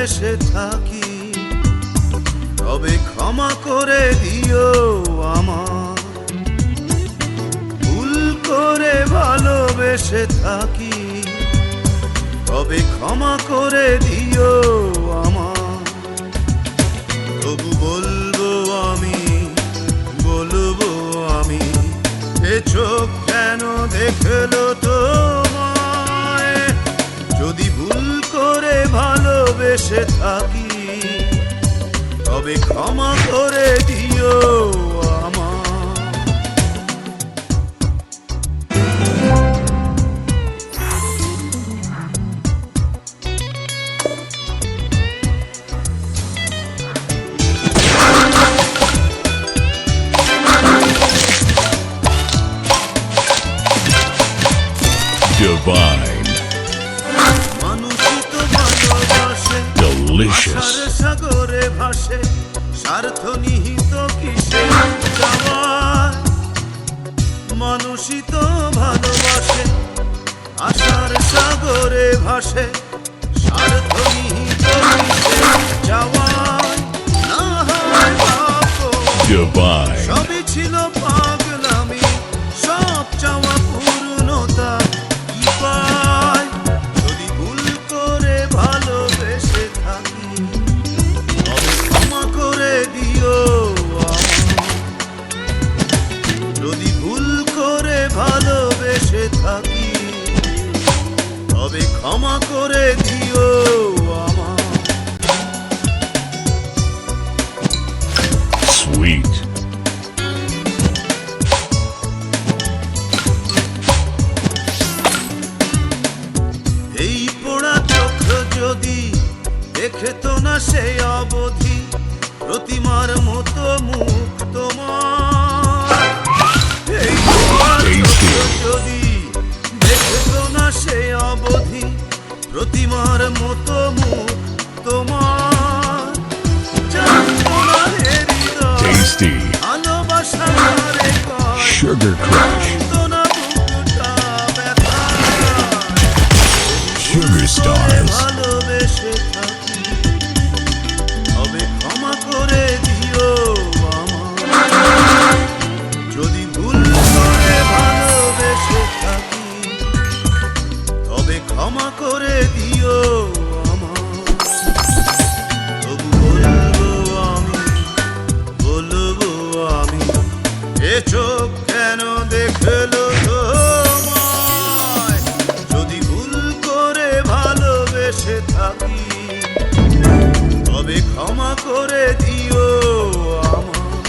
ভালোবেসে থাকি, তবে ক্ষমা করে দিও আমার। ভুল করে ভালোবেসে থাকি, তবে ক্ষমা করে দিও আমার। তবু বলবো আমি, বলবো আমি, এ চোখ কেন দেখলো তোমায়? যদি ভুল করে ভালোবেসে থাকি, তবে ক্ষমা করে দিও আমার। Divine. মানুষই তো ভালোবাসে, Delicious. আশার সাগরে ভাসে, স্বার্থ নিহিত কিসে যাওয়ার। মানুষই তো ভালোবাসে, আশার সাগরে ভাসে, স্বার্থ নিহিত কিসে যাওয়ার। না হয় পাপ, Divine. সবই ছিল পাগলামি, সব চাওয়া পূর্ণতা কি পায়? যদি ভুল করে ভালোবেসে থাকি, তবে ক্ষমা করে দিও আমার। যদি ভুল করে ভালোবেসে থাকি, তবে ক্ষমা করে দিও আমার। Sweet. এই পোড়া চোখ যদি দেখে তো না সেই অবধি, প্রতিমার মতো মুখ তোমার। এই পোড়া চোখ যদি দেখে তো না সেই অবধি, প্রতিমার মতো মুখ তোমার। জানতো না হে হৃদয়, Tasty. ভালোবাসা কারে কয়, Sugar Crush. জানতো না বুকটা ব্যথা। Sugar Stars. ভালোবেসে থাকি, তবে ক্ষমা করে দিও আমার। যদি ভুল করে ভালোবেসে থাকি, তবে ক্ষমা করে দিও আমার। তবু বলবো আমি, বলবো আমি, এ চোখ কেন দেখলো তোমায়? যদি ভুল করে ভালোবেসে থাকি, তবে ক্ষমা করে দিও আমার।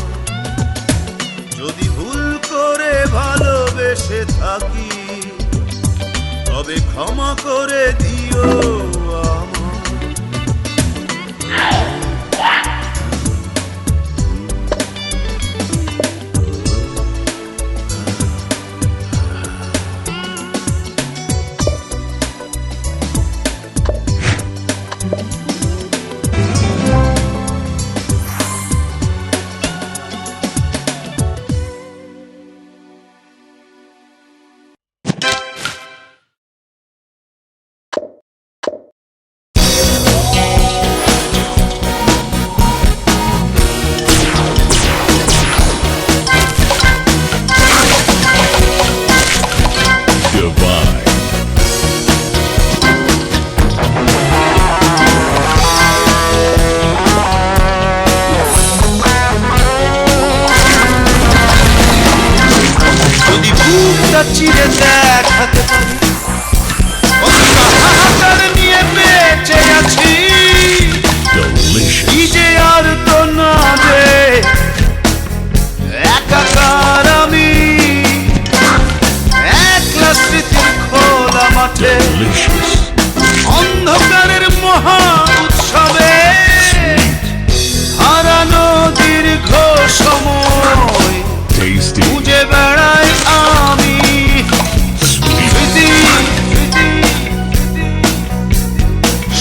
যদি ভুল করে ভালোবেসে থাকি, তবে ক্ষমা করে দিও আমার। Divine. যদি বুকটা চিরে দেখাতে পারি, কতটা হাহাকার নিয়ে বেঁচে আছি। Delicious. কি যে আর তো না যে একাকার আমি, একলা স্মৃতির খোলা মাঠে, Delicious. অন্ধকারের মহা উৎসবে হারানো দীর্ঘ সময় Tasty. খুঁজে বেড়াই আমি। স্মৃতি,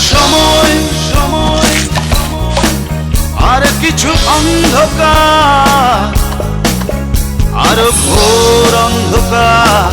সময়, সময়, আর কিছু অন্ধকার, আর ঘোর অন্ধকার।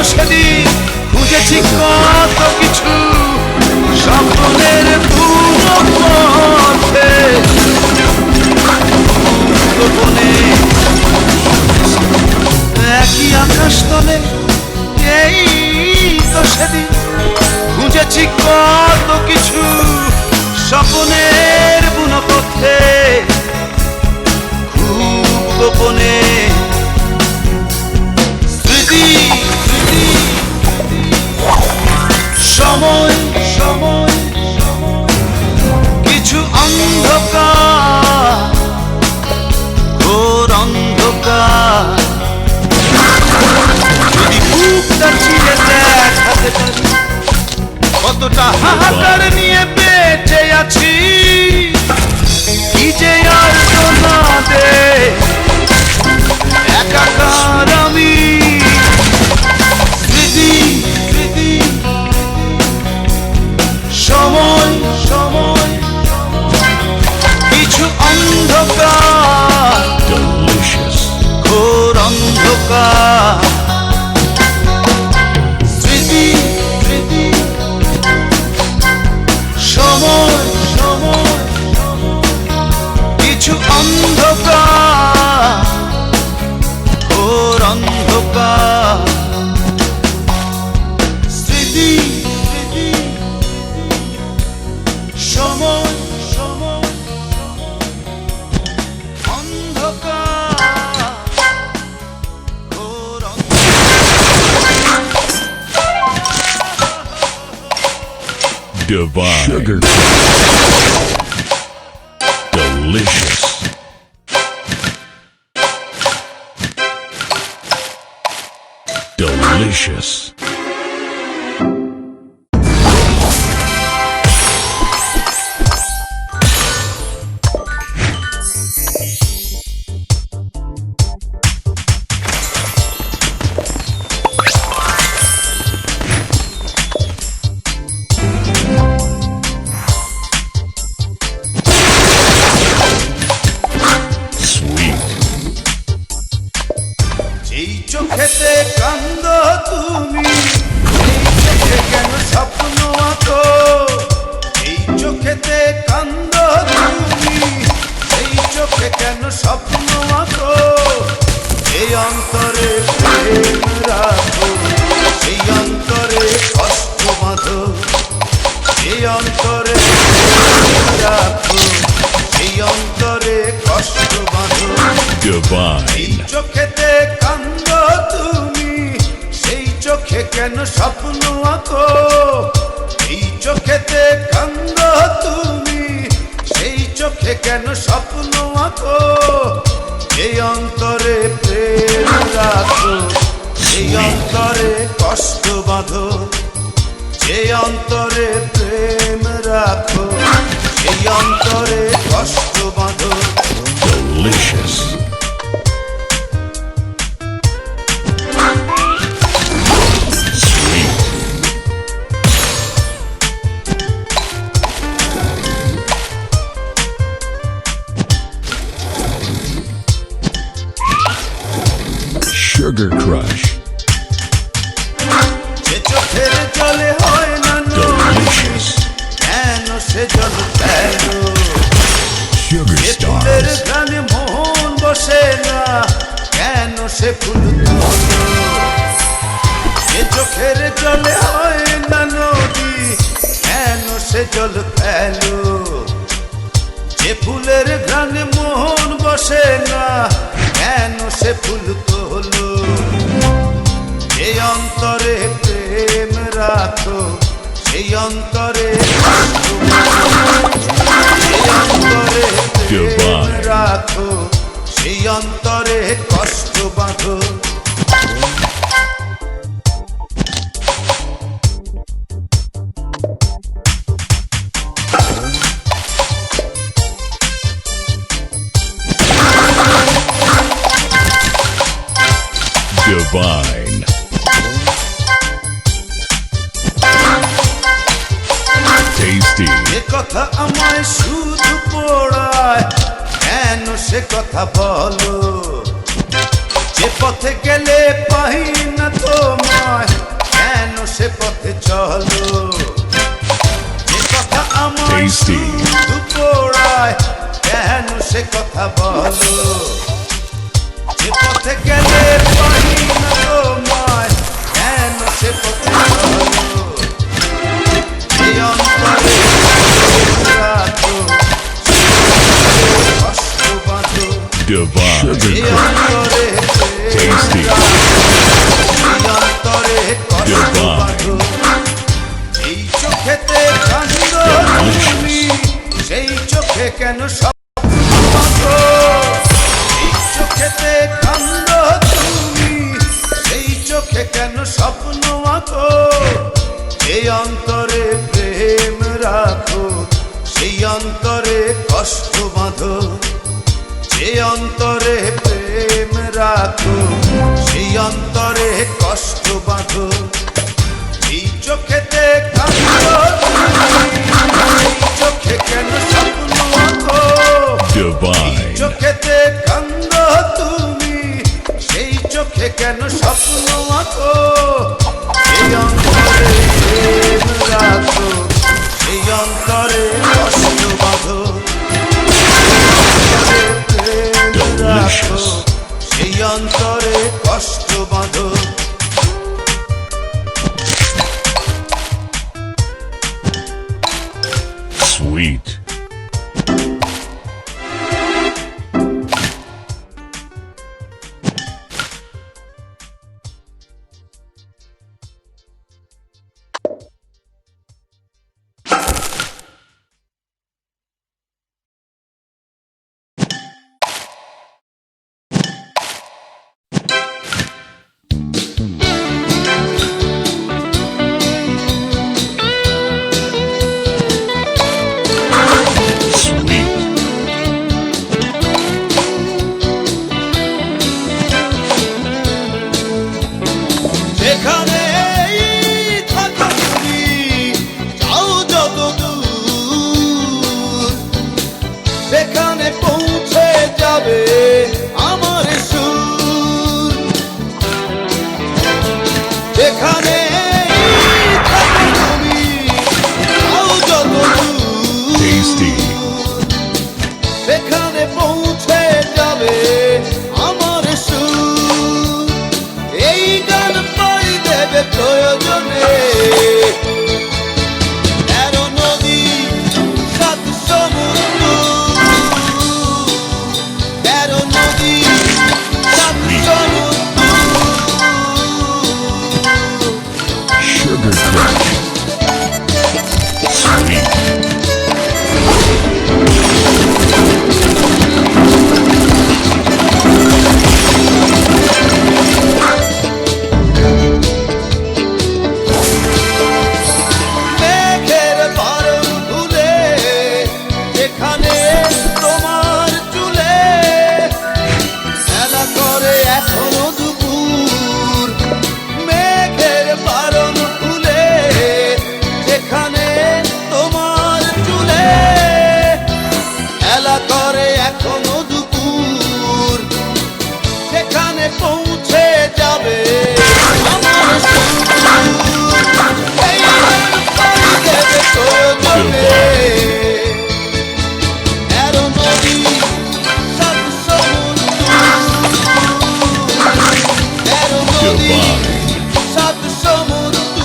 সেদিন খুঁজেছি কত কিছু স্বপ্নের পুরো পথে গোপনে একই আকাশ তলে এই তো সেদিন খুঁজেছি কত কিছু স্বপ্নের বুনো পথে খুব গোপনে স্মৃতি স্মৃতি সময় সময় কিছু অন্ধকার ঘোর অন্ধকার যদি বুকটা ছিঁড়ে দেখাতে পারি কতটা হাহাকার নিয়ে বেঁচে আছি কি যে আর না দে একাকার আমি স্মৃতি স্মৃতি সময় সময় কিছু অন্ধকার Delicious. ঘোর অন্ধকার স্মৃতি স্মৃতি সময় সময় কিছু অন্ধকার ঘোর অন্ধকার স্মৃতি স্মৃতি সময় সময় অন্ধকার ঘোর Divine. Sugar crush. Delicious. Delicious. Sweet. যেই চোখেতে কান্দ তুমি এই চোখে কেন স্বপ্ন আঁকো এই চোখেতে কান্দ তুমি এই চোখে কেন স্বপ্ন আঁকো এই অন্তরে প্রেম রাখো এই অন্তরে কষ্ট বাঁধো এই অন্তরে প্রেম রাখো এই অন্তরে কষ্ট বাঁধো এই Divine. চোখেতে কান্দ তুমি সেই চোখে কেন স্বপ্ন আঁকো এই চোখেতে কান্দ তুমি সেই চোখে কেন স্বপ্ন আঁকো এই অন্তরে প্রেম রাখো এই অন্তরে কষ্ট বাঁধো যে অন্তরে প্রেম রাখো সেই অন্তরে কষ্ট বাঁধো Delicious. Sweet. Sugar crush. যে চোখের জলে হয় না Delicious. কেন সে জল কেন Sugar যে ফুলের stars. ঘ্রাণে মন বসে না কেন সে ফুল তোলো যে চোখের জলে হয় না নদী কেন সে জল ফেলো যে ফুলের ঘ্রাণে মোহন বসে না কেন সে ফুল তোলো এই অন্তরে প্রেম রাখো সেই অন্তরে সেই অন্তরে প্রেম Divine. রাখো সেই অন্তরে কষ্ট বাঁধো Divine. Tasty. এ কথা আমায় শুধু পোড়ায় কেন সে কথা বলো যে পথে গেলে পাই না তোমায় বলো যে পথে গেলে পারি না তোমায় কেন সে পথে চলো এই অন্তরে রাখো কষ্ট বাঁধো Divine. এই Sugar অন্তরে Tasty. এই অন্তরে কষ্ট বাঁধো এই চোখেতে কান্দ তুমি সেই চোখে কেন স্বপ্ন আঁকো এই চোখেতে কান্দ তুমি সেই চোখে কেন স্বপ্ন আঁকো এই অন্তরে প্রেম রাখো সেই অন্তরে কষ্ট বাঁধো যে অন্তরে প্রেম রাখো সেই অন্তরে কষ্ট বাঁধো এই চোখেতে কান্দ এই চোখে কেন স্বপ্ন আঁকো Divine. চোখেতে কান্দ তুমি সেই চোখে কেন স্বপ্ন আঁকো এই অন্তরে প্রেম রাখো সেই অন্তরে কষ্ট বাঁধো প্রেম রাখো সেই অন্তরে কষ্ট বাঁধো Sweet. Sweet. যেখানে থাকো তুমি যাও যত দূর সেখানে পৌঁছে যাবে আমার সুর যেখানে থাকো তুমি যাও যত দূর Tasty. সেখানে পৌঁছে যাবে আমার সুর এই গান পাই দেবে প্রয়োজনে তেরো নদী সাত সমুদ্র তেরো নদী সাত সমুদ্র Sugar Crush. Sweet. মেঘের বারণ ভুলে যেখানে তোমার চুলে খেলা করে এখনো দুপুর মেঘের বারণ ভুলে যেখানে তোমার চুলে খেলা করে এখনো দুপুর সেখানে পৌঁছে যাবে আমার সুর এই গান পাই দেবে প্রয়োজনে তেরো নদী সাত সমুদ্র তেরো নদী Divine. সাত সমুদ্র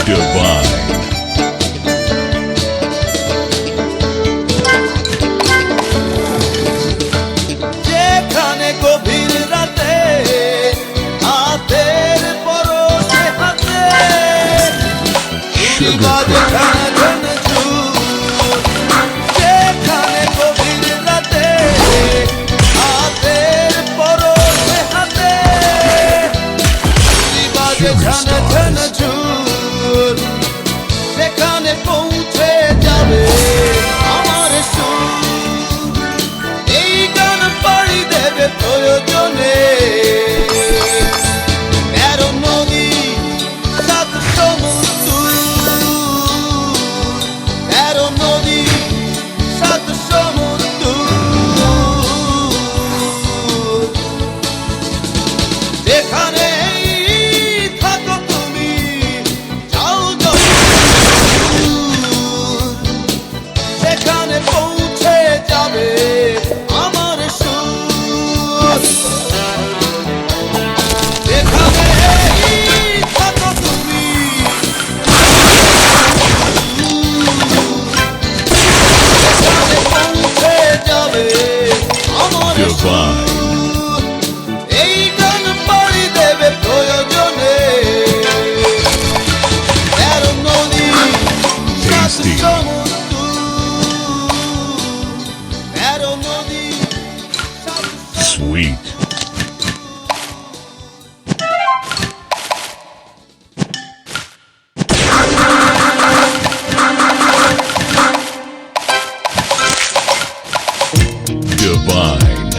Divine. যেখানে গভীর রাতে হাতের পরশে হাতে Sugar বাজে Crush. ঝান ঝান ঝুর যেখানে গভীর রাতে হাতের পরশে হাতে বাজে Sugar ঝান ঝান Stars. ঝুর সেখানে পৌঁছে যাবে আমার সুর এই গান পাড়ি দেবে প্রয়োজনে তেরো নদী সাত সমুদ্র Tasty. Sweet. Divine.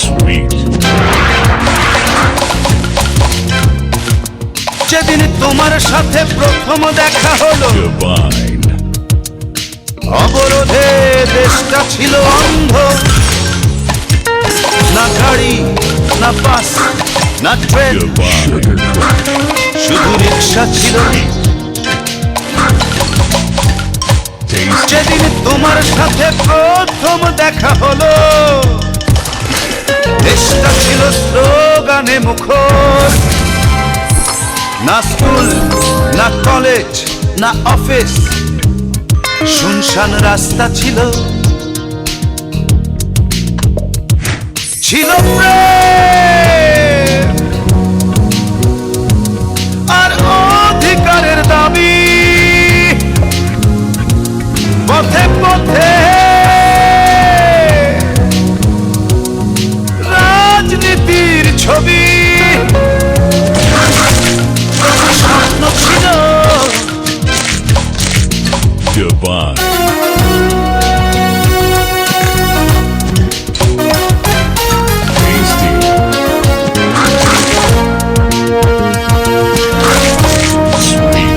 Sweet. যেদিন তোমার সাথে প্রথম দেখা হলো, Divine. অবরোধে দেশটা ছিল অন্ধ। না গাড়ি, না বাস, না ট্রেন, Divine. Sugar Crush. শুধু রিক্সা ছিল। Tasty. যেদিন তোমার সাথে প্রথম দেখা হলো, দেশটা ছিল স্লোগানে মুখর। না স্কুল, না কলেজ, না অফিস, শুনশান রাস্তা ছিল। ছিল প্রেম আর অধিকারের দাবি, পথে পথে রাজনীতির ছবি। স্বপ্ন ছিল Divine. Tasty. Sweet.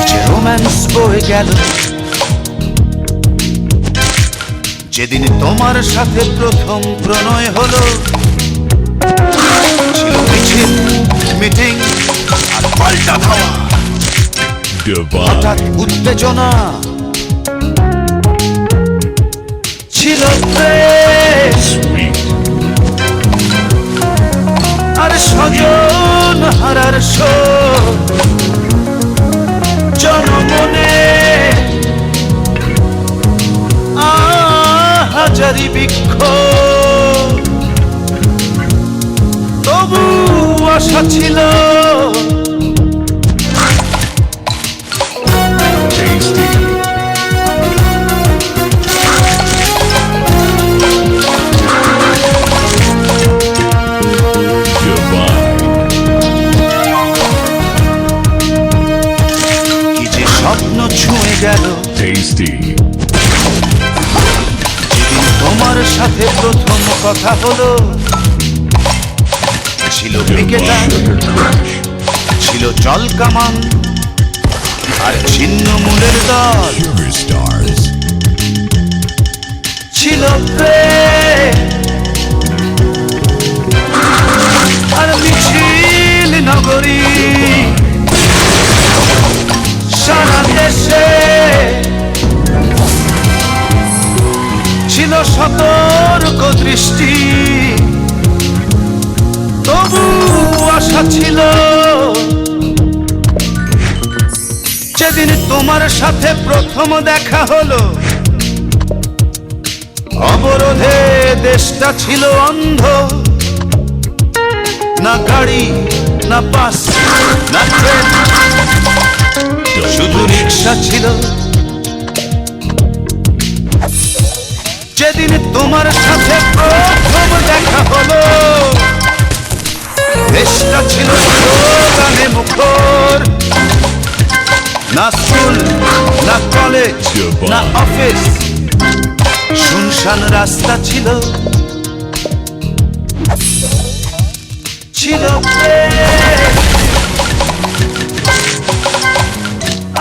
যে রোম্যান্স বয়ে গেল, যেদিন তোমার সাথে প্রথম প্রণয় হলো। ছিল মিছিল, মিটিং আর পাল্টা খাওয়া, Divine. হঠাৎ উত্তেজনা। ছিল প্রেম Sweet. আর স্বজন হারার শোক, জনমনে হাজারি বিক্ষোভ। তবু আশা ছিল Tasty. Divine. কি যে স্বপ্ন ছুঁয়ে গেল, Tasty. যেদিন তোমার সাথে প্রথম কথা হলো। ছিল ক্রিকেটার, Sugar Crush. ছিল জলকামান আর ছিন্নমূলের দল। Sugar Stars. ছিল প্রেম আর মিছিল নগরী। সারা দেশে ছিল সতর্ক দৃষ্টি, তবু আশা ছিল। যেদিন তোমার সাথে প্রথম দেখা হলো, অবরোধে দেশটা ছিল অন্ধ। না গাড়ি, না বাস, না ট্রেন, শুধু রিক্সা ছিল। যেদিন তোমার সাথে প্রথম দেখা হলো, দেশটা ছিল স্লোগানে মুখর। না স্কুল, না কলেজ, না অফিস, শুনশান রাস্তা ছিল। ছিল প্রেম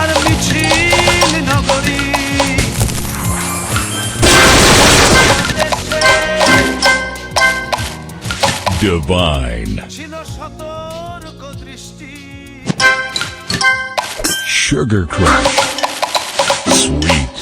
আর মিছিল নগরী। Divine. ছিল সতর্ক দৃষ্টি। Sugar Crush. Sweet.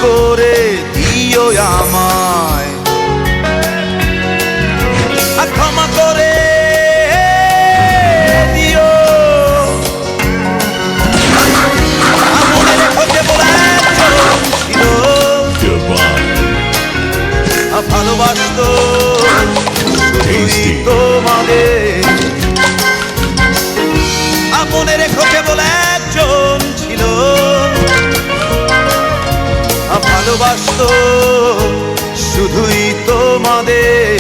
করে দিও আমায়, ক্ষমা করে দিও। মনে রেখো কেবল একজন ছিল Divine. ভালোবাসতো Tasty. তোমাদের। মনে রেখো কেবল একজন ছিল ভালোবাসতো শুধুই তোমাদের।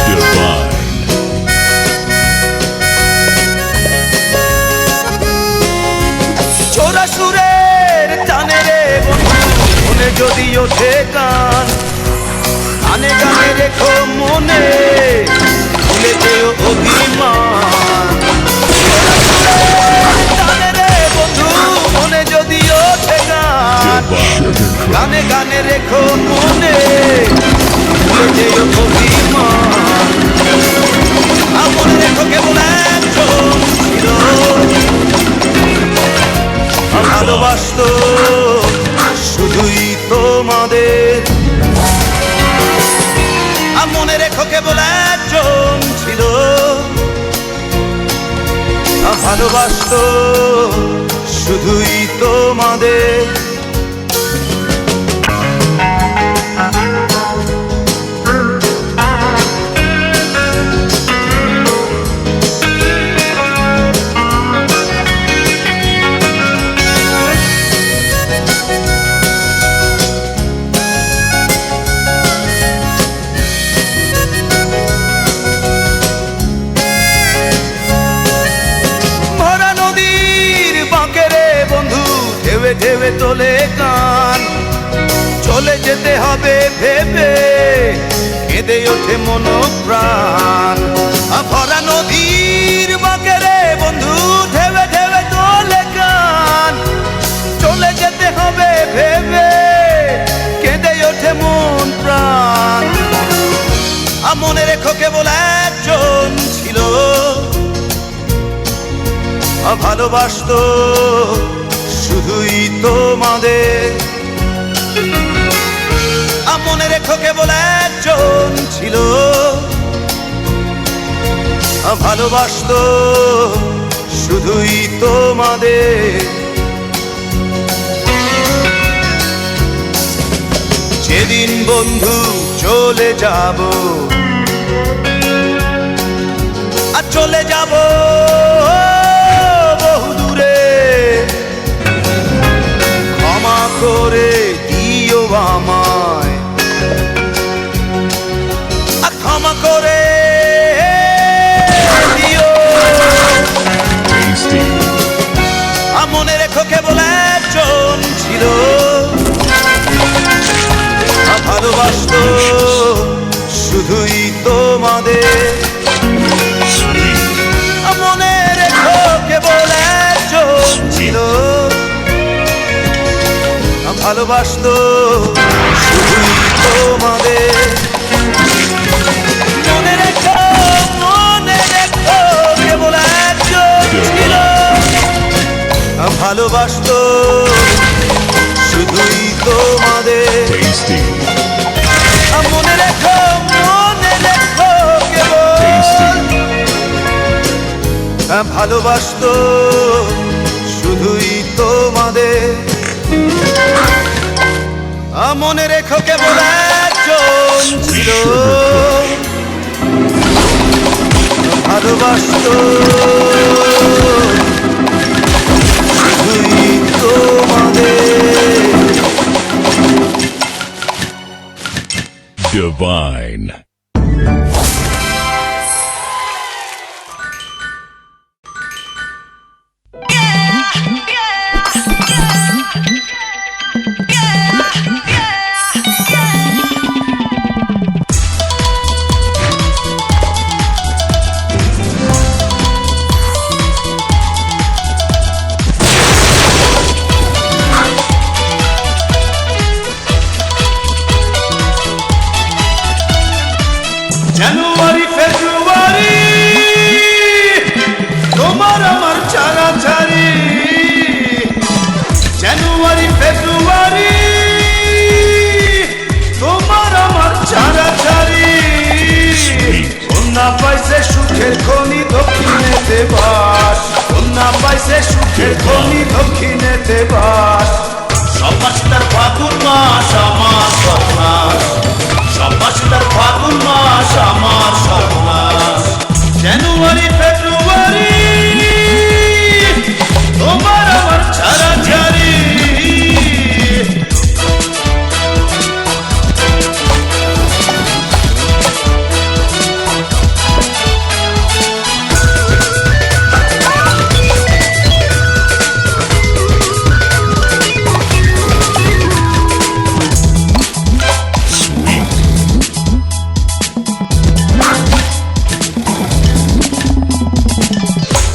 Divine. চোরা সুরের টানে রে বন্ধু, মনে যদি ওঠে গান, গানে গানে রেখো মনে, ভুলে যেও অভিমান। চোরা সুরের টানে রে বন্ধু, মনে যদি ওঠে গান, Sugar crush. গানে গানে রেখো মনে, ভুলে যেও অভিমান। মনে রেখো কেবল একজন ছিল ভালোবাসতো শুধুই তোমাদের। মনে রেখো কেবল একজন ছিল ভালোবাসতো শুধুই তোমাদের। ভরা নদীর বাঁকে রে বন্ধু, ঢেউে ঢেউে তোলে গান, চলে যেতে হবে ভেবে কেঁদে ওঠে মন প্রাণ। ভরা নদীর বাঁকে রে বন্ধু, ঢেউে ঢেউে তোলে গান, চলে যেতে হবে ভেবে কেঁদে ওঠে মন প্রাণ। মনে রেখো কেবল একজন ছিল ভালোবাসতো শুধুই তোমাদের। মনে রেখো কেবল একজন ছিল ভালোবাসতো শুধুই তোমাদের। যেদিন বন্ধু চলে যাব, আর চলে যাব বহুদূরে, ক্ষমা করে দিও আমায়, ক্ষমা করে দিও। Tasty. মনে রেখো কেবল একজন ছিল ভালোবাসতো শুধুই তোমাদের। Sweet. মনে রেখো কেবল একজন ছিল ভালোবাসতো শুধুই তোমাদের। মনে রেখো কেবল একজন ছিল ভালোবাসতো শুধুই তোমাদের। Tasty. মনে রেখো কেবল Tasty. ভালোবাসতো শুধুই তোমাদের। মনে রেখো কেবল একজন ছিল ভালোবাসতো শুধুই তোমাদের। Divine. সুখের খনি দক্ষিণেতে বাস। সব্বাসিতার ফাগুন মাস আমার সর্বনাশ, সব্বাসিতার ফাগুন মাস আমার সর্বনাশ। জানুয়ারি ফেব্রুয়ারি তোমার আমার ছাড়াছাড়ি।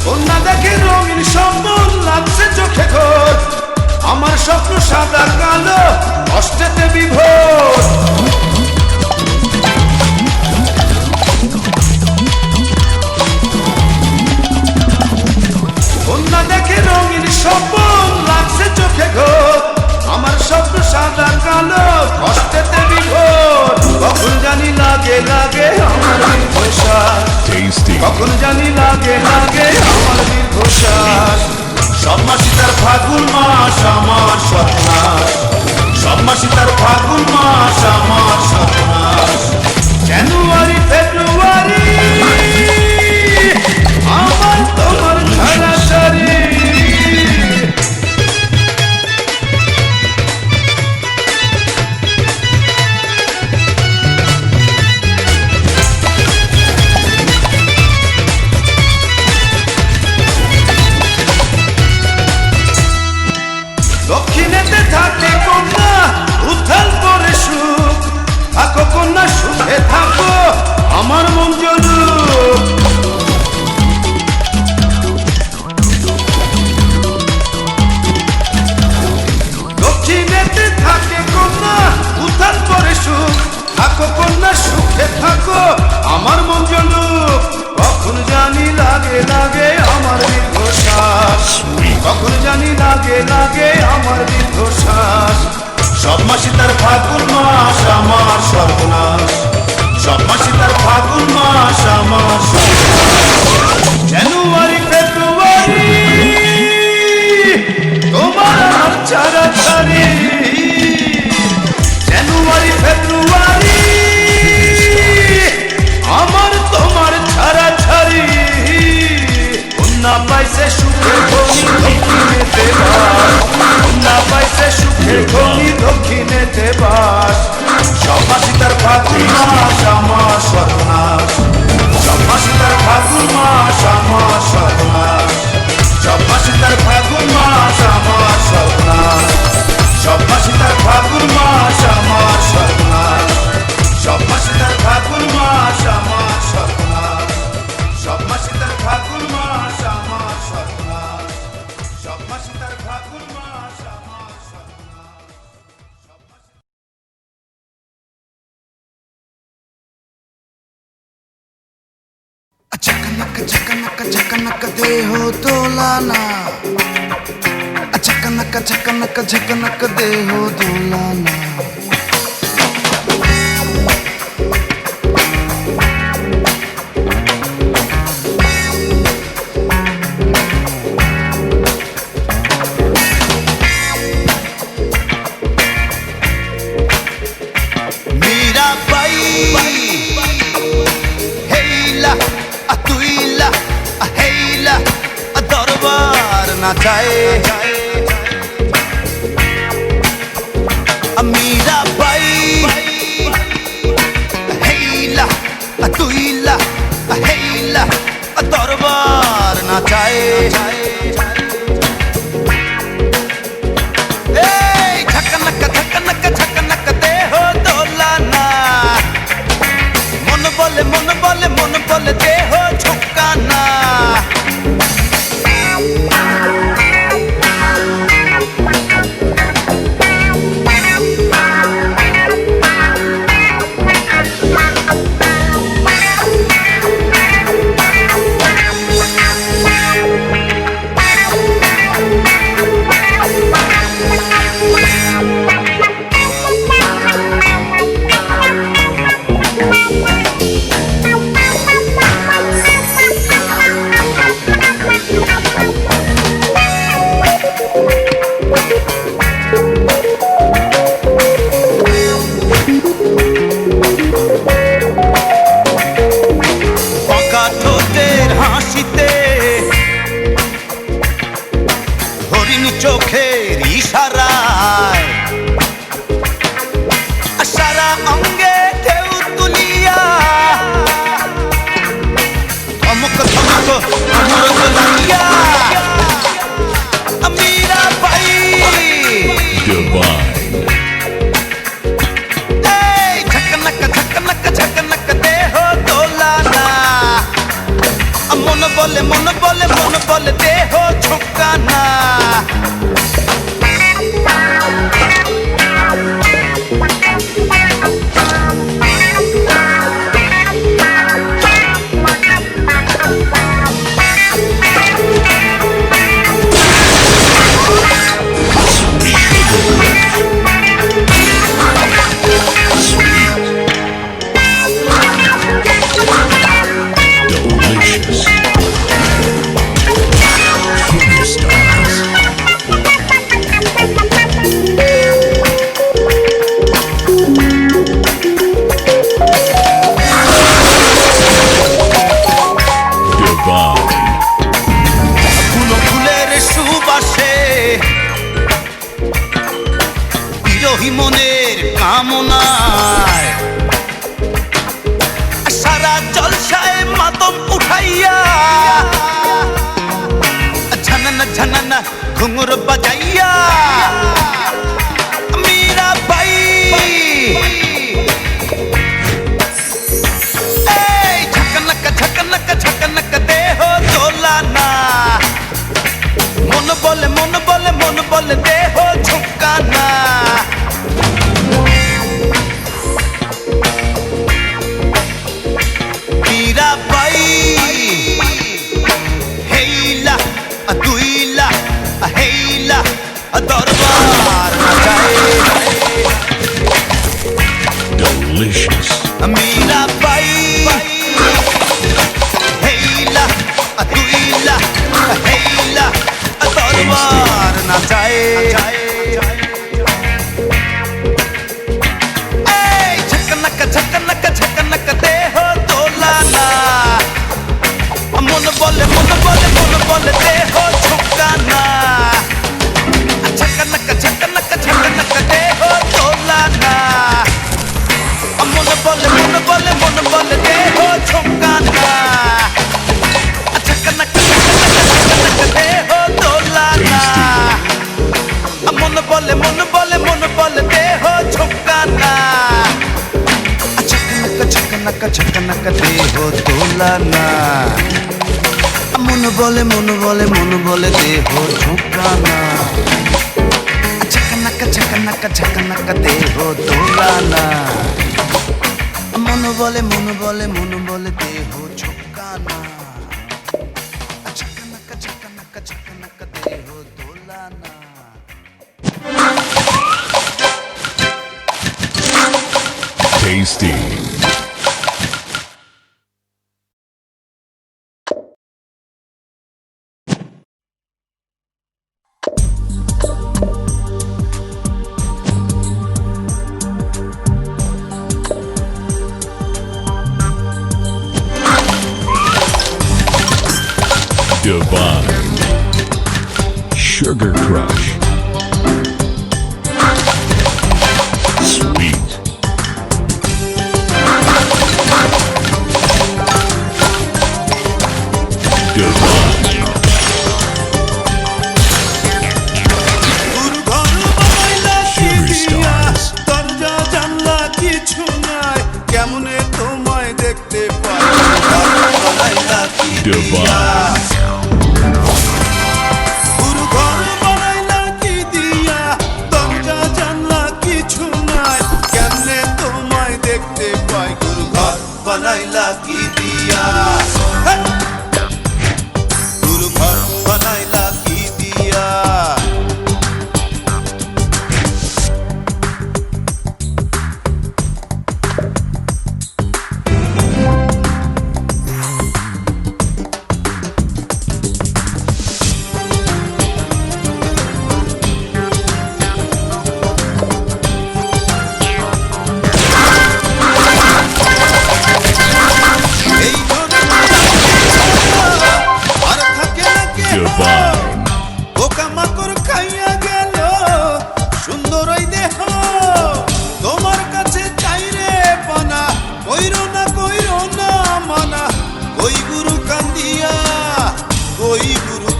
কন্যা দেখে রঙিন সম্বল লাগছে চোখে ঘোর, আমার স্বপ্ন সাদা কালো কষ্টেতে বিভোর। কন্যা দেখে রঙিন সম্বল লাগছে চোখে ঘোর, আমার স্বপ্ন সাদা কালো কষ্টেতে বিভোর। কখন জানি লাগে লাগে আমার দীর্ঘশ্বাস, Tasty. কখন জানি লাগে লাগে আমার দীর্ঘশ্বাস। সব্বাসিতার ফাগুন মাস আমার সর্বনাশ, সব্বাসিতার ফাগুন মাস আমার সর্বনাশ। জানুয়ারি ফেব্রুয়ারি আমার তোমার ছাড়াছাড়ি। দক্ষিণেতে থাকে কন্যা উত্থাল করে সুখ, থাকো কন্যা সুখে থাকো আমার মন জলুক। দক্ষিণেতে থাকে কন্যা উত্থাল করে সুখ, থাকো কন্যা সুখে থাকো আমার মন জলুক। কখন জানি লাগে লাগে আমার দীর্ঘশ্বাস, কখন জানি লাগে লাগে আমার দীর্ঘশ্বাস। সব্বাসিতার ফাগুন মাস আমার সর্বনাশ, সব্বাসিতার ফাগুন মাস আমার সর্বনাশ। জানুয়ারি ফেব্রুয়ারি তোমার আমার ছাড়াছাড়ি। জানুয়ারি ফেব্রুয়ারি আমার তোমার ছাড়াছাড়ি। কন্যা পাইছে সুখের খনি দক্ষিণেতে বাস, কন্যা পাইছে সুখের খনি দক্ষিণেতে বাস। সব্বাসিতার ফাগুন মাস আমার সর্বনাশ, সব্বাসিতার ফাগুন মাস আমার সর্বনাশ, সব্বাসিতার ফাগুন মাস আমার সর্বনাশ, সব্বাসিতার ফাগুন মাস আমার সর্বনাশ, সব্বাসিতার ফাগুন মাস আমার সর্বনাশ, সব্বাসিতার ফাগুন মাস আমার সর্বনাশ, সব্বাসিতার ফাগুন মাস আমার সর্বনাশ। Chakanaka chakanaka chakanaka deho dolana. Chakanaka chakanaka chakanaka deho dolana. Mira bai, heila, atuila, heila, darbar na jaye. Mira bai, heila, atuila, heila, darbar na jaye. Chakanaka chakanaka chakanaka deho dolana. Mon bole deho chukana. চোখের ইশারায় সারা অঙ্গে ঢেউ তুলিয়া ধমক ধমক অমরত লাগিয়া Meera by Divine. এই ঝকনক ঝকনক ঝকনক দেহ দোলানা মন বলে মন বলে মন বলে দেহ ঝুঁকানা Delicious. Film stars. Divine. ফুলো ফুলের সুবাসে বিরহী মনের কামনায় সারা জলসায় মাতম উঠাইয়া ঝনন ঝনন ঘুঙুর বাজাইয়া মীরা বাই এই ঝকনক ঝকনক ঝকনক দেহ দোলানা মন বলে মন বলে মন বলে দেহ ঝুঁকানা মীরা বাই হেইলা দুইলা হেইলা দরবার নাচায় Delicious. মীরা বাই হেইলা দুইলা হেইলা দরবার নাচায় এই ঝকনক ঝকনক ঝকনক দেহ দোলানা মন বলে মন বলে মন বলে দেহ ঝুঁকানা ঝকনক ঝকনক ঝকনক দেহ দোলানা মন বলে মন বলে মন বলে দেহ ঝুঁকানা ঝকনক ঝকনক দেহ দোলানা মন বলে মন বলে মন বলে দেহ ঝুঁকানা ঝকনক ঝকনক ঝকনক দেহ দোলানা মন বলে মন বলে মন বলে দেহ ঝুঁকানা ঝকনক ঝকনক ঝকনক দেহ দোলানা মন বলে মন বলে মন বলে দেহ ঝুঁকানা ঝকনক ঝকনক ঝকনক দেহ দোলানা Tasty. Divine. Sugar Crush. Sweet. Divine. পুরো ঘর বানাইলা কি Sugar দিয়া, stars. দরজা জানলা কিছু নাই, কেমনে তোমায় দেখতে পাই, ঘর বানাইলা কি দিয়া। Divine. পুরো ঘর বানাইলা কি দিয়া, দরজা জানলা কিছু নাই, কেমনে তোমায় দেখতে পাই, পুরো ঘর বানাইলা কি দিয়া। হেই!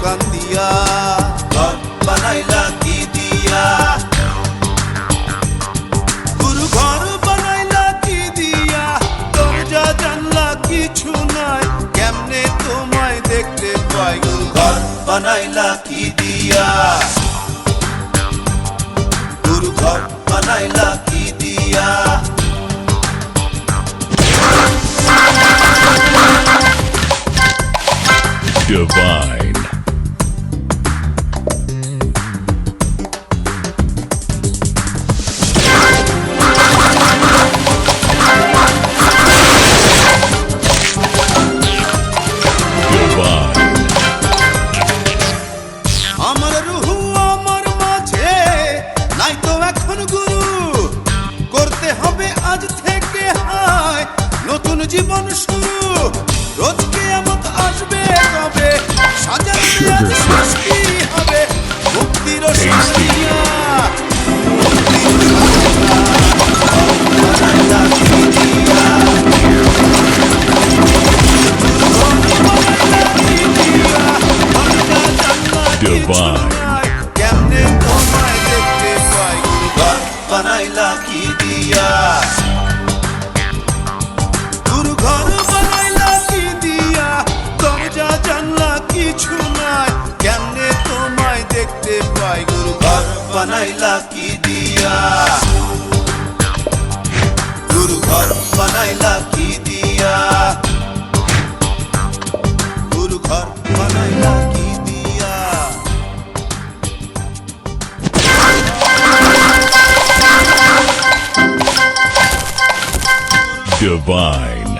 দোকান দিয়া, ঘর বানাইলা কি দিয়া, গুরু ঘর বানাইলা কি দিয়া, দরজা জানলা কিছু নাই, কেমনে তোমায় দেখতে পাই, গুরু ঘর বানাইলা কি দিয়া, গুরু ঘর বানাইলা কি দিয়া। Divine. Divine. আমার রুহু আমার মাঝে নাই তো এখন গুরু, করতে হবে আজ থেকে হায় নতুন জীবন শুরু, রোজ কিয়ামত আসবে কবে, সাজানো Sugar আজ শেষ কি হবে, মুক্তির Tasty. সাজিয়া, Divine. কেমনে তোমায় দেখতে পাই, গুরু ঘর বানাইলা কি দিয়া, গুরু ঘর বানাইলা কি দিয়া, দরজা জানলা কিছু নাই, কেমনে তোমায় দেখতে পাই, গুরু ঘর বানাইলা কি দিয়া, গুরু ঘর বানাইলা কি দিয়া, গুরু ঘর বানাইলা কি দিয়া। Divine.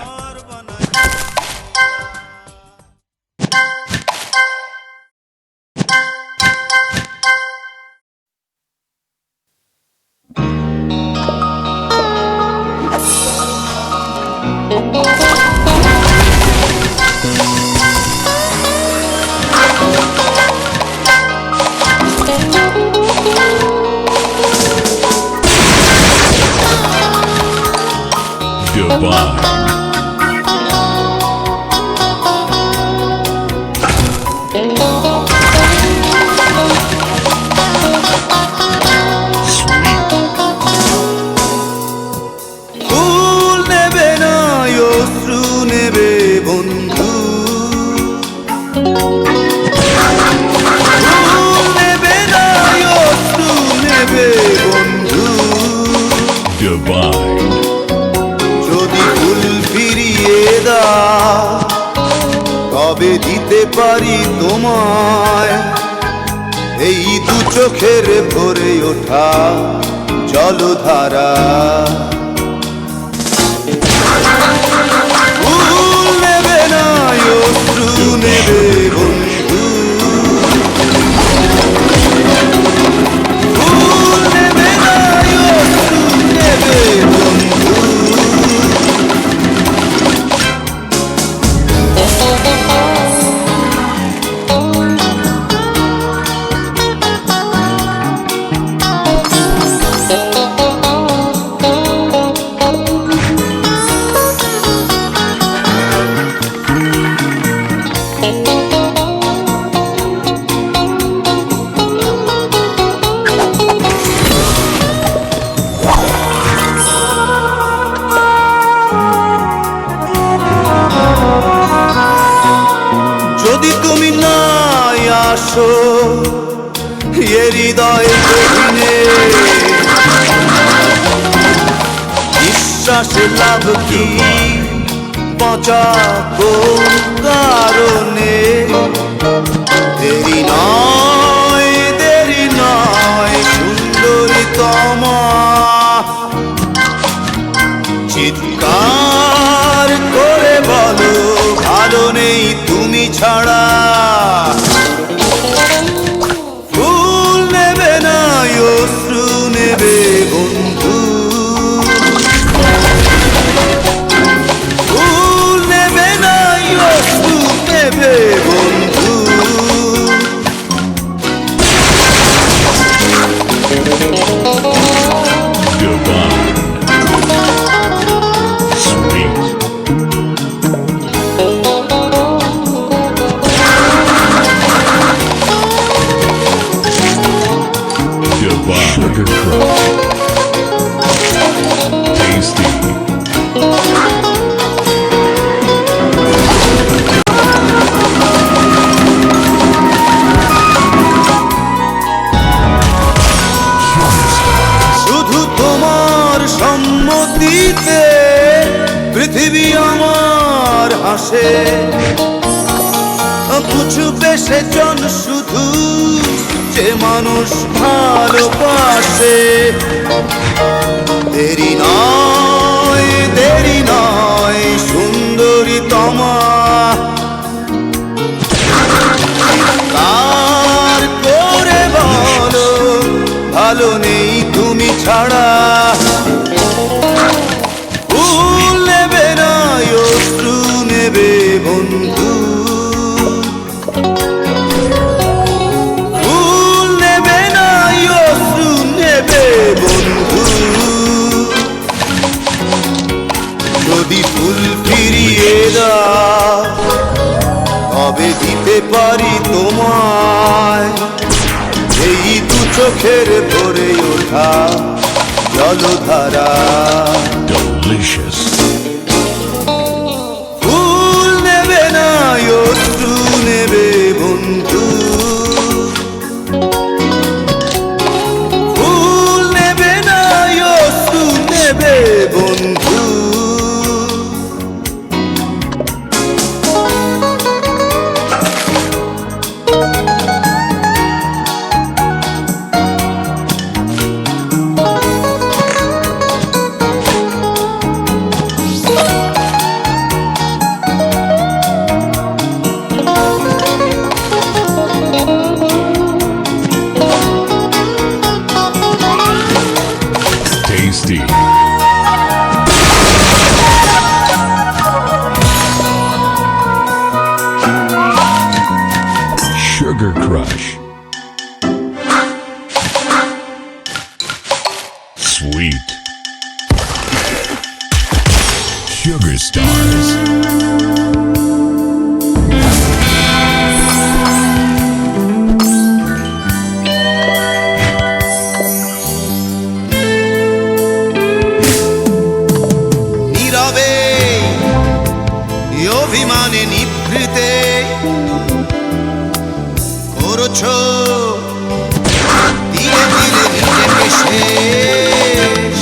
Divine. Sweet. ফুল নেবে না অশ্রু নেবে বন্ধু, ফুল নেবে না অশ্রু নেবে বন্ধু, Divine. যদি ফুল ফিরিয়ে দাও তবে দিতে পারি তোমায় এই দু চোখের ভরে ওঠা জলধারা। ফুল নেবে না অশ্রু নেবে বন্ধু, ফুল নেবে না অশ্রু নেবে বন্ধু, যদি তুমি নাই আসো এ হৃদয় গহীনে, বিশ্বাস লাভ কি বাঁচা কোন কারণে, দেরি নয় সুন্দরী তমা, চিৎকার করে বলো ভালো নেই তুমি ছাড়া, ফুল নেবে না অশ্রু নেবে বন্ধু, ফুল নেবে না অশ্রু নেবে বন্ধু। Sugar Crush. Tasty. শুধু তোমার সম্মতিতে পৃথিবী আমার হাসে, বুঝবে সেজন শুধু যে মানুষ ভালোবাসে। দেরি নয় সুন্দরী তমা, কার করে বলো ভালো নেই তুমি ছাড়া। ফুল নেবে না অশ্রু নেবে বন্ধু, ফুল নেবে না অশ্রু নেবে বন্ধু। যদি ফুল ফিরিয়ে দাও তবে দিতে পারি তোমায় এই দু চোখের ভরে ওঠা জলধারা। Delicious. ফুল নেবে না অশ্রু নেবে বন্ধু, ফুল নেবে না অশ্রু নেবে বন্ধু। Tasty. Sugar Crush. Sweet. Sugar Stars. নীরবে অভিমানে নিভৃতে করছো ধীরে ধীরে নিজেকে শেষ।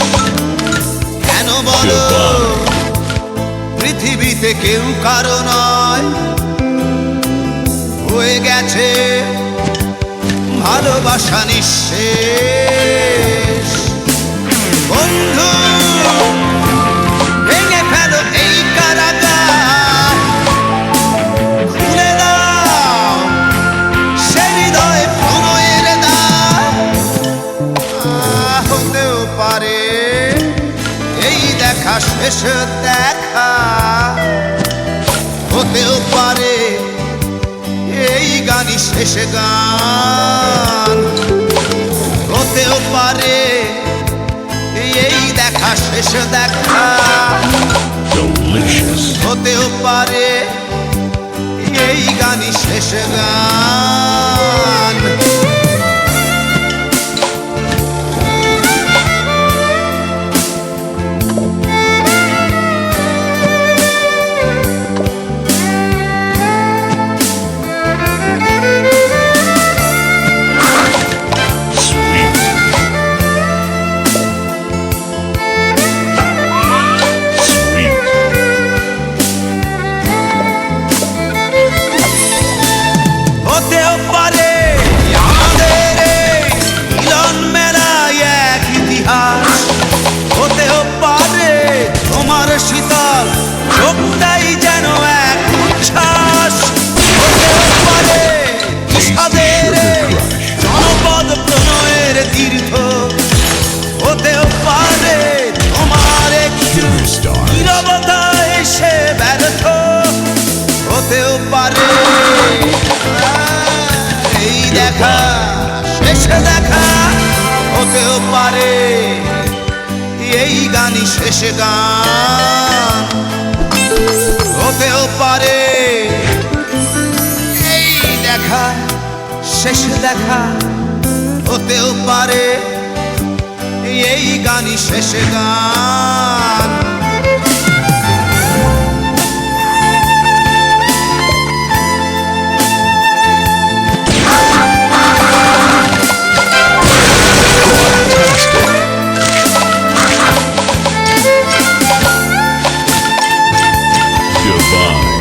কেন বলো পৃথিবীতে কেউ কারো নয়, হয়ে গেছে ভালোবাসা নিঃশেষ। বন্ধু ভেঙে ফেলো এই কারাগার, খুলে দাও সে হৃদয়ে প্রণয়ের দ্বার। হতেও পারে এই দেখা শেষ দেখা, হতেও পারে এই গানই শেষ গান, হতেও পারে এই দেখা শেষ দেখা, Delicious. হতেও পারে এই গানই শেষ গান। Sweet. Sweet. হতেও পারে আমাদের এই মিলন মেলায় এক ইতিহাস, হতেও পারে তোমার শীতল চোখটাই যেন এক উচ্ছ্বাস, হতেও পারে বিষাদের এই জনপদ প্রণয়ের তীর্থ, হতেও পারে তোমার একটু Sugar Stars. নীরবতা এসে ব্যর্থ, হতেও পারে এই দেখা শেষ দেখা, হতেও পারে এই গানই শেষ গান, হতেও পারে এই দেখা শেষ দেখা, হতেও পারে এই গানই শেষ গান। Divine.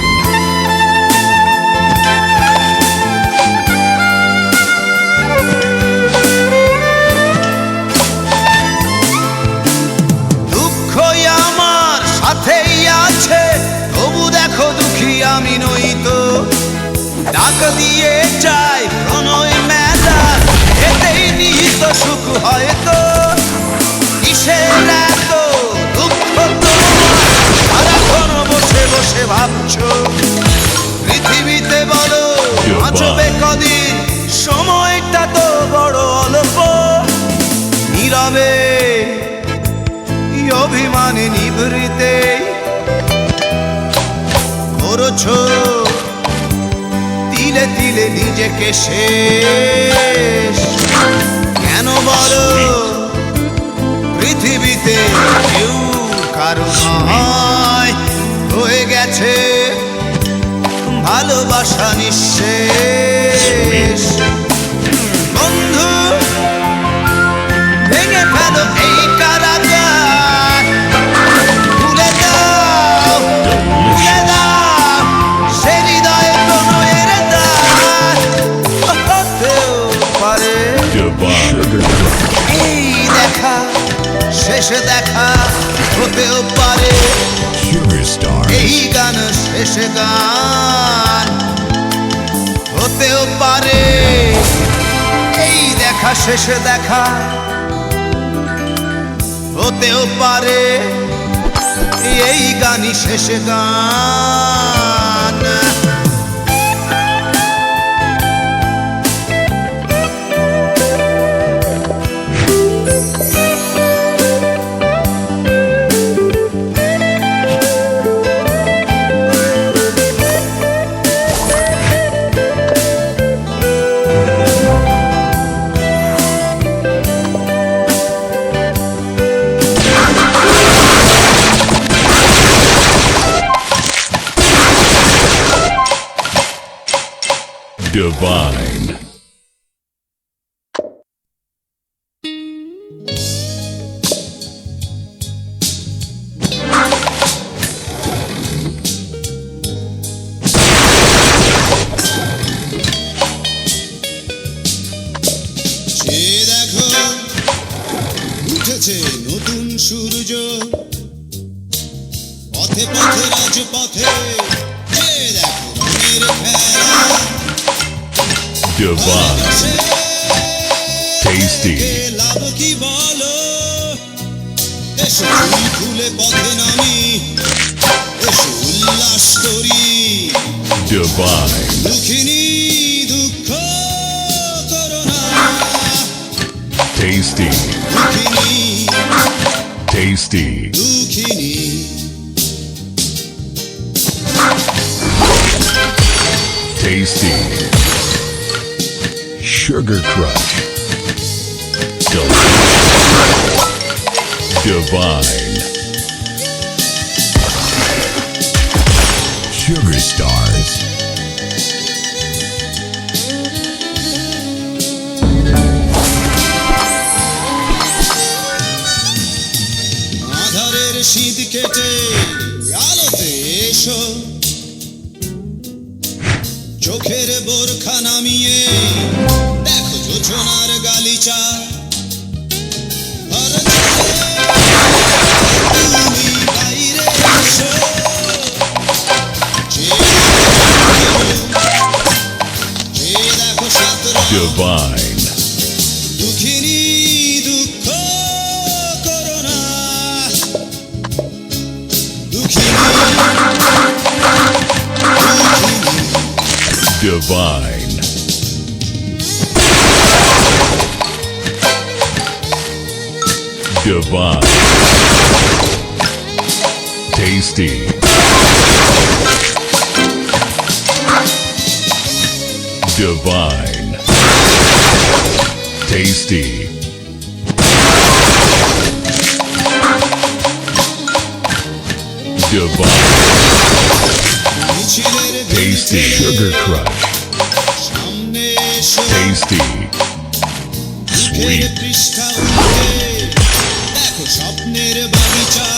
দুঃখই আমার সাথেই আছে, তবু দেখো দুঃখী আমি নই তো। ডাক দিয়ে যাই প্রণয় মেলা, এতেই নিহিত সুখ হয়তো। কিসের এত দুঃখ তোমার, সারাক্ষণ বসে বসে ভাবছো। পৃথিবীতে বলো বাঁচবে কদিন, সময়টা তো বড় অল্প। নীরবে অভিমানে নিভৃতে করছো তিলে তিলে নিজেকে শেষ। কেন বলো পৃথিবীতে কেউ কারো নয়, হয়ে গেছে ভালোবাসা নিঃশেষ। বন্ধু ভেঙে ফেলো এই কারাগার, ভুলে দাও ভুলে দাও সে হৃদয়ে প্রণয়ের দ্বার। হতেও পারে Divine. এই দেখা শেষ দেখা, হতেও পারে Sugar stars. এই গান শেষ গান। হতেও পারে এই দেখা শেষ দেখা, হতেও পারে এই গানই শেষ গান। Divine. সে দেখো উঠেছে নতুন সূর্য, পথে পথে রাজপথে সে দেখো রঙের খেলা। Divine. Tasty. কে লাভ কি বলো, এসো ফুল ফুলে পথে নামি, এসো উল্লাস করি। Divine. দুঃখিনী দুঃখ করো না, Tasty. দুঃখিনী Tasty. দুঃখিনী। Tasty. Sugar Crush. Delicious. Divine. Sugar Stars. আধারের শীত কেটে আলোতে এসো, চোখের বোরখা নামিয়ে দেখো যোজনার গালিচা। আর তুমি বাইরে এসো, যে দেখো সাতরা Divine. দুঃখিনী দুঃখ করো না, দুঃখিনী Divine. Divine. Tasty. Divine. Tasty. Divine. মিছিলের Tasty. Sugar Crush. সামনে এসো Tasty. মুখের Sweet. পৃষ্ঠা উল্টে দেখো স্বপ্নের বাগিচা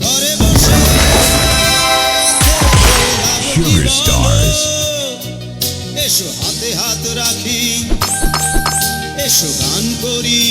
ঘরে বসে Sugar Stars. এসো হাতে হাত রাখি এসো গান করি